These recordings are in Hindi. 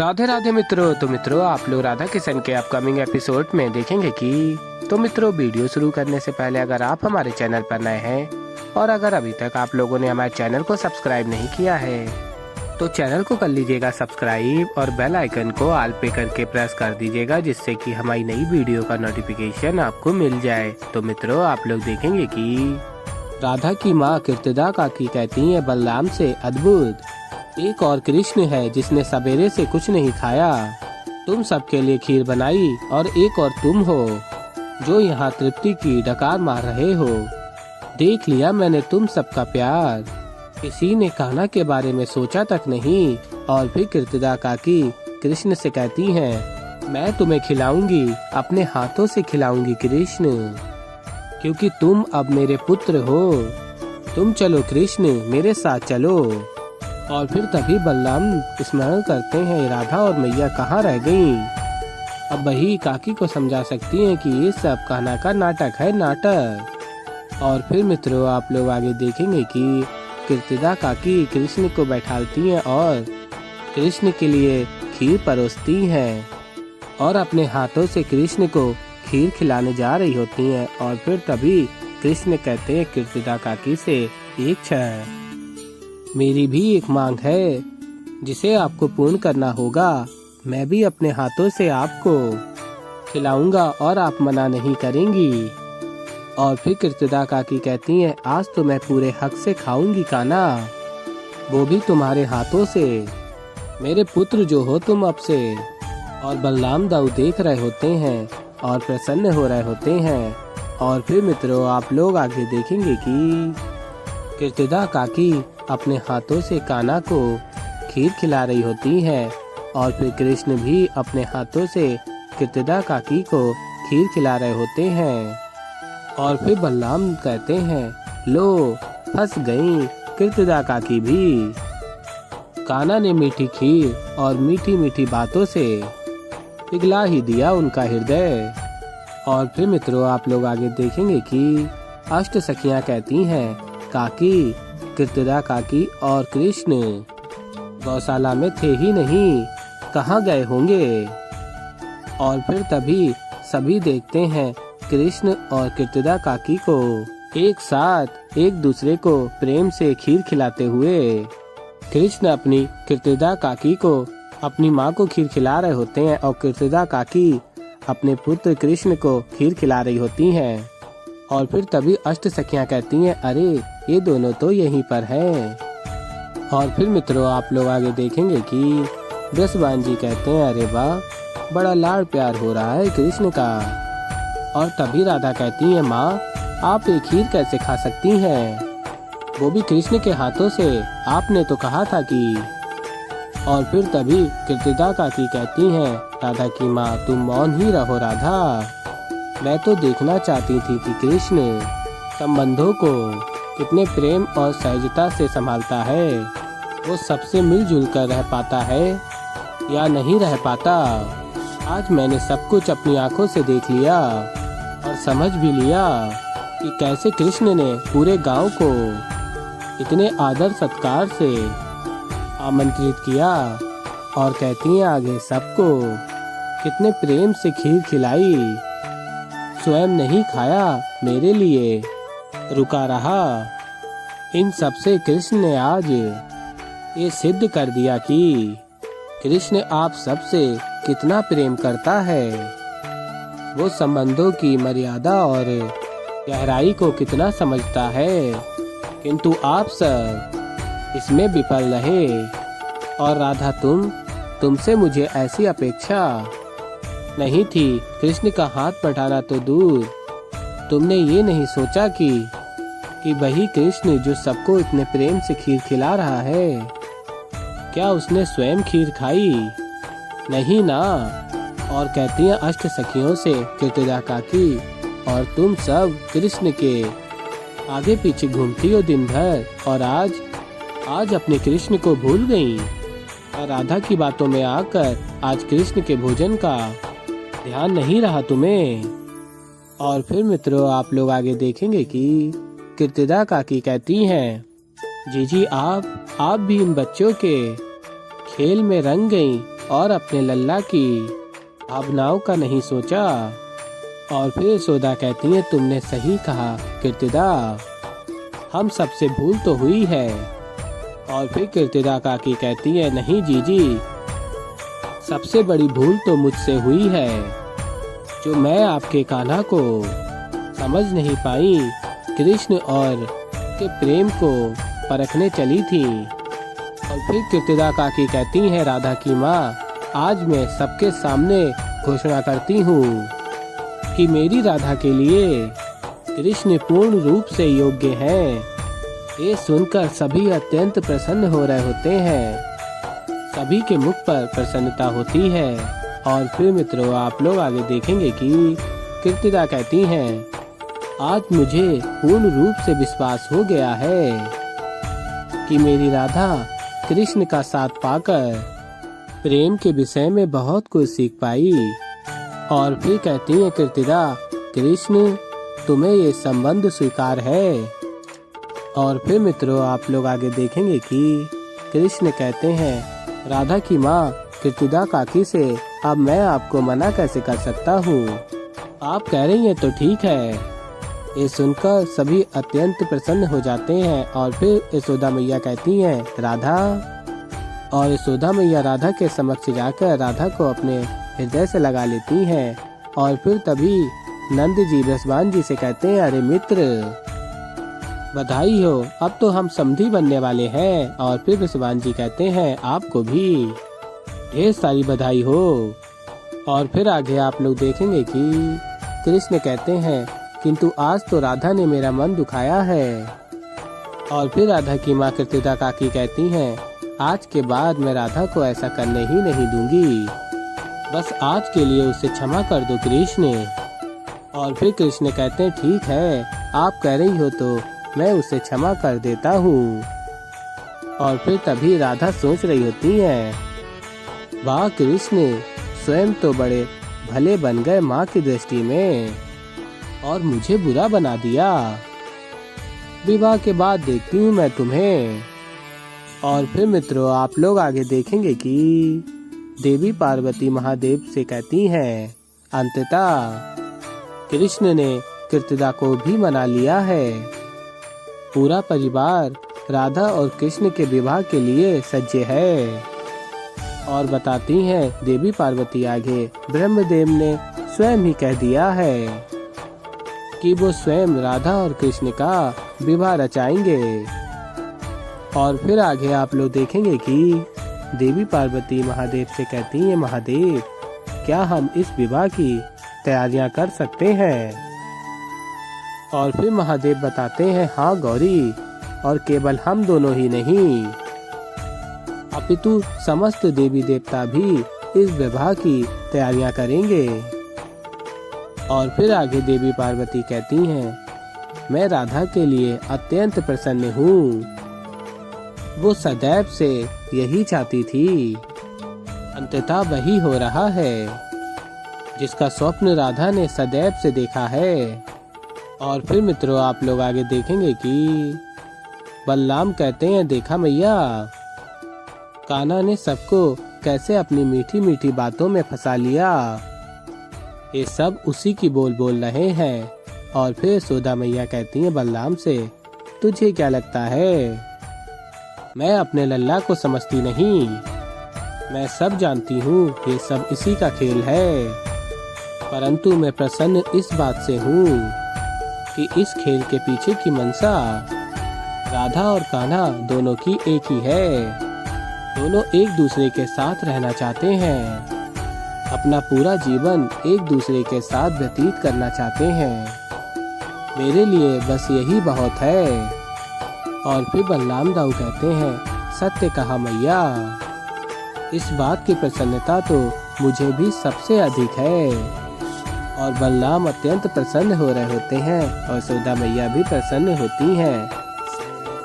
राधे राधे मित्रों। तो मित्रों, आप लोग राधा किशन के अपकमिंग एपिसोड में देखेंगे कि मित्रों, वीडियो शुरू करने से पहले अगर आप हमारे चैनल पर नए हैं और अगर अभी तक आप लोगों ने हमारे चैनल को सब्सक्राइब नहीं किया है तो चैनल को कर लीजिएगा सब्सक्राइब और बेल आइकन को ऑल पे करके प्रेस कर दीजिएगा, जिससे कि हमारी नई वीडियो का नोटिफिकेशन आपको मिल जाए। तो मित्रों, आप लोग देखेंगे कि राधा की माँ कीर्तिदा काकी कहती है बलराम से, अद्भुत, एक और कृष्ण है जिसने सवेरे से कुछ नहीं खाया। तुम सबके लिए खीर बनाई और एक और तुम हो जो यहाँ तृप्ति की डकार मार रहे हो। देख लिया मैंने तुम सबका प्यार। किसी ने कान्हा के बारे में सोचा तक नहीं। और फिर कीर्तिदा काकी कृष्ण से कहती हैं, मैं तुम्हें खिलाऊंगी, अपने हाथों से खिलाऊंगी कृष्ण, क्योंकि तुम अब मेरे पुत्र हो। तुम चलो कृष्ण, मेरे साथ चलो। और फिर तभी बलराम स्मरण करते हैं राधा और मैया कहाँ रह गईं। अब वही काकी को समझा सकती हैं कि ये सब कान्हा का नाटक है, नाटक। और फिर मित्रों, आप लोग आगे देखेंगे कि कीर्तिदा काकी कृष्ण को बैठालती हैं और कृष्ण के लिए खीर परोसती हैं और अपने हाथों से कृष्ण को खीर खिलाने जा रही होती हैं। और फिर तभी कृष्ण कहते हैं कीर्तिदा काकी से, एक क्षण, मेरी भी एक मांग है जिसे आपको पूर्ण करना होगा। मैं भी अपने हाथों से आपको खिलाऊंगा और आप मना नहीं करेंगी। और फिर कीर्तिदा काकी कहती हैं, आज तो मैं पूरे हक से खाऊंगी कान्हा, वो भी तुम्हारे हाथों से। मेरे पुत्र जो हो तुम अब से। और बलराम दाऊ देख रहे होते हैं और प्रसन्न हो रहे होते हैं। और फिर मित्रों, आप लोग आगे देखेंगे कि कीर्तिदा काकी अपने हाथों से कान्हा को खीर खिला रही होती हैं। और फिर कृष्ण भी अपने हाथों से कीर्तिदा काकी को खीर खिला रहे होते हैं। और फिर बलराम कहते हैं, लो फंस गई कीर्तिदा काकी भी। कान्हा ने मीठी खीर और मीठी मीठी बातों से पिघला ही दिया उनका हृदय। और फिर मित्रों, आप लोग आगे देखेंगे कि अष्ट सखियां कहती हैं, काकी, कीर्तिदा काकी और कृष्ण गौशाला में थे ही नहीं, कहाँ गए होंगे। और फिर तभी सभी देखते हैं कृष्ण और कीर्तिदा काकी को एक साथ एक दूसरे को प्रेम से खीर खिलाते हुए। कृष्ण अपनी कीर्तिदा काकी को अपनी माँ को खीर खिला रहे होते हैं और कीर्तिदा काकी अपने पुत्र कृष्ण को खीर खिला रही होती हैं। और फिर तभी अष्ट सखियां कहती हैं, अरे ये दोनों तो यहीं पर हैं। और फिर मित्रों, आप लोग आगे देखेंगे कि वृषभान जी कहते हैं, अरे वाह, बड़ा लाड़ प्यार हो रहा है कृष्ण का। और तभी राधा कहती है, माँ, आप ये खीर कैसे खा सकती हैं, वो भी कृष्ण के हाथों से, आपने तो कहा था कि। और फिर तभी कीर्तिदा काकी कहती हैं, राधा की माँ, तुम मौन ही रहो राधा, मैं तो देखना चाहती थी कि कृष्ण संबंधों को कितने प्रेम और सहजता से संभालता है। वो सबसे मिलजुल कर रह पाता है या नहीं रह पाता। आज मैंने सब कुछ अपनी आंखों से देख लिया और समझ भी लिया कि कैसे कृष्ण ने पूरे गांव को इतने आदर सत्कार से आमंत्रित किया। और कहती हैं आगे सबको कितने प्रेम से खीर खिलाई, स्वयं नहीं खाया, मेरे लिए रुका रहा। इन सब से कृष्ण ने आज ये सिद्ध कर दिया कि कृष्ण आप सबसे कितना प्रेम करता है, वो संबंधों की मर्यादा और गहराई को कितना समझता है। किंतु आप सब इसमें विफल रहे। और राधा, तुमसे मुझे ऐसी अपेक्षा नहीं थी। कृष्ण का हाथ बढ़ाना तो दूर, तुमने ये नहीं सोचा कि वही कृष्ण जो सबको इतने प्रेम से खीर खिला रहा है, क्या उसने स्वयं खीर खाई? नहीं ना। और कहती हैं अष्ट सखियों से कीर्तिदा काकी, और तुम सब कृष्ण के आगे पीछे घूमती हो दिन भर और आज अपने कृष्ण को भूल गईं। और राधा की बातों में आकर आज कृष्ण के भोजन का ध्यान नहीं रहा तुम्हें। और फिर मित्रों, आप लोग आगे देखेंगे कि कीर्तिदा काकी कहती हैं, जीजी आप भी इन बच्चों के खेल में रंग गईं, और अपने लल्ला की भावनाओं का नहीं सोचा। और फिर यशोदा कहती है, तुमने सही कहा कीर्तिदा, हम सबसे भूल तो हुई है। और फिर कीर्तिदा काकी कहती है, नहीं जीजी, सबसे बड़ी भूल तो मुझसे हुई है, जो मैं आपके कान्हा को समझ नहीं पाई, कृष्ण और के प्रेम को परखने चली थी। और फिर कीर्तिदा काकी कहती हैं, राधा की माँ, आज मैं सबके सामने घोषणा करती हूँ कि मेरी राधा के लिए कृष्ण पूर्ण रूप से योग्य हैं। ये सुनकर सभी अत्यंत प्रसन्न हो रहे होते हैं, सभी के मुख पर प्रसन्नता होती है। और फिर मित्रों, आप लोग आगे देखेंगे कि कीर्तिदा कहती हैं, आज मुझे पूर्ण रूप से विश्वास हो गया है कि मेरी राधा कृष्ण का साथ पाकर प्रेम के विषय में बहुत कुछ सीख पाई। और फिर कहती है कीर्तिदा, कृष्ण तुम्हें ये संबंध स्वीकार है। और फिर मित्रों, आप लोग आगे देखेंगे कि कृष्ण कहते हैं, राधा की माँ कीर्तिदा काकी से अब मैं आपको मना कैसे कर सकता हूँ, आप कह रही हैं तो ठीक है। ये सुनकर सभी अत्यंत प्रसन्न हो जाते हैं। और फिर यशोदा मैया कहती हैं, राधा। और यशोदा मैया राधा के समक्ष जाकर राधा को अपने हृदय से लगा लेती हैं। और फिर तभी नंद जी बृषभान जी से कहते हैं, अरे मित्र, बधाई हो, अब तो हम समधी बनने वाले हैं। और फिर बृषभान जी कहते हैं, आपको भी ढेर सारी बधाई हो। और फिर आगे आप लोग देखेंगे कि कृष्ण कहते हैं, किंतु आज तो राधा ने मेरा मन दुखाया है। और फिर राधा की माँ कीर्तिदा काकी कहती हैं, आज के बाद मैं राधा को ऐसा करने ही नहीं दूंगी, बस आज के लिए उसे क्षमा कर दो कृष्ण। और फिर कृष्ण कहते हैं, ठीक है, आप कह रही हो तो मैं उसे क्षमा कर देता हूँ। और फिर तभी राधा सोच रही होती है, वाह कृष्ण, स्वयं तो बड़े भले बन गए माँ की दृष्टि में, और मुझे बुरा बना दिया। विवाह के बाद देखती हूँ मैं तुम्हें। और फिर मित्रों, आप लोग आगे देखेंगे कि देवी पार्वती महादेव से कहती हैं, अंततः कृष्ण ने कीर्तिदा को भी मना लिया है। पूरा परिवार राधा और कृष्ण के विवाह के लिए सज्ज है। और बताती हैं देवी पार्वती आगे, ब्रह्मदेव ने स्वयं ही कह दिया है कि वो स्वयं राधा और कृष्ण का विवाह रचाएंगे। और फिर आगे आप लोग देखेंगे कि देवी पार्वती महादेव से कहती हैं, महादेव, क्या हम इस विवाह की तैयारियां कर सकते हैं? और फिर महादेव बताते हैं, हाँ गौरी, और केवल हम दोनों ही नहीं, अपितु समस्त देवी देवता भी इस विवाह की तैयारियां करेंगे। और फिर आगे देवी पार्वती कहती हैं, मैं राधा के लिए अत्यंत प्रसन्न हूँ, वो सदैव से यही चाहती थी, अंततः वही हो रहा है जिसका स्वप्न राधा ने सदैव से देखा है। और फिर मित्रों, आप लोग आगे देखेंगे कि बलराम कहते हैं, देखा मैया, कान्हा ने सबको कैसे अपनी मीठी मीठी बातों में फंसा लिया, ये सब उसी की बोल बोल रहे हैं। और फिर यशोदा मैया कहती हैं बलराम से, तुझे क्या लगता है, मैं अपने लल्ला को समझती नहीं, मैं सब जानती हूँ, ये सब इसी का खेल है, परंतु मैं प्रसन्न इस बात से हूँ कि इस खेल के पीछे की मंशा राधा और कान्हा दोनों की एक ही है। दोनों एक दूसरे के साथ रहना चाहते हैं, अपना पूरा जीवन एक दूसरे के साथ व्यतीत करना चाहते हैं। मेरे लिए बस यही बहुत है। और फिर बलराम दाऊ कहते हैं, सत्य कहा मैया, इस बात की प्रसन्नता तो मुझे भी सबसे अधिक है। और बलराम अत्यंत प्रसन्न हो रहे होते हैं और यशोदा मैया भी प्रसन्न होती हैं।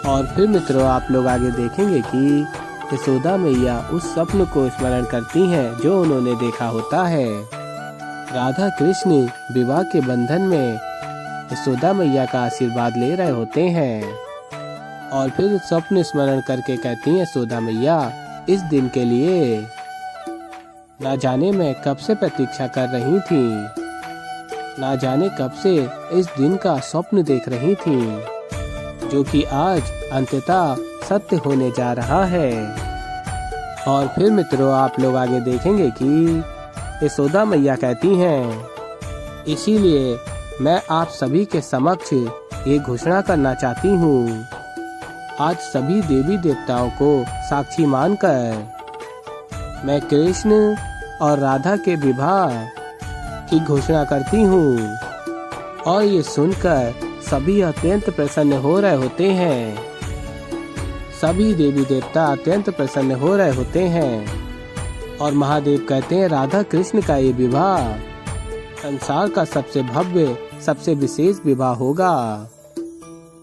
और फिर मित्रों, आप लोग आगे देखेंगे कि यशोदा मैया उस स्वप्न को स्मरण करती हैं जो उन्होंने देखा होता है। राधा कृष्ण विवाह के बंधन में यशोदा मैया का आशीर्वाद ले रहे होते हैं। और फिर स्वप्न स्मरण करके कहती हैं यशोदा मैया, इस दिन के लिए ना जाने मैं कब से प्रतीक्षा कर रही थी, ना जाने कब से इस दिन का स्वप्न देख रही थी, जो कि आज अंततः सत्य होने जा रहा है। और फिर मित्रों आप लोग आगे देखेंगे कि यशोदा मैया कहती हैं, इसीलिए मैं आप सभी के समक्ष ये घोषणा करना चाहती हूँ, आज सभी देवी देवताओं को साक्षी मानकर मैं कृष्ण और राधा के विवाह की घोषणा करती हूँ। और ये सुनकर सभी अत्यंत प्रसन्न हो रहे होते हैं, सभी देवी देवता अत्यंत प्रसन्न हो रहे होते हैं। और महादेव कहते हैं राधा कृष्ण का ये विवाह संसार का सबसे भव्य सबसे विशेष विवाह होगा।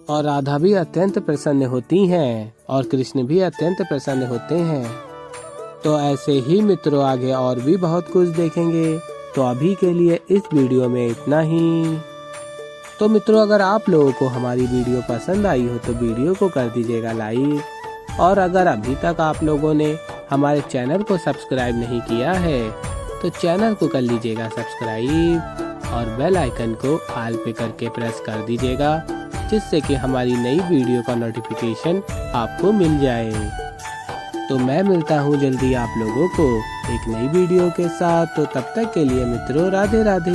और राधा भी अत्यंत प्रसन्न होती हैं और कृष्ण भी अत्यंत प्रसन्न होते हैं। तो ऐसे ही मित्रों आगे और भी बहुत कुछ देखेंगे। तो अभी के लिए इस वीडियो में इतना ही। तो मित्रों अगर आप लोगों को हमारी वीडियो पसंद आई हो तो वीडियो को कर दीजिएगा लाइक। और अगर अभी तक आप लोगों ने हमारे चैनल को सब्सक्राइब नहीं किया है तो चैनल को कर लीजिएगा सब्सक्राइब और बेल आइकन को ऑल पे करके प्रेस कर दीजिएगा, जिससे कि हमारी नई वीडियो का नोटिफिकेशन आपको मिल जाए। तो मैं मिलता हूँ जल्दी आप लोगों को एक नई वीडियो के साथ। तो तब तक के लिए मित्रों राधे राधे।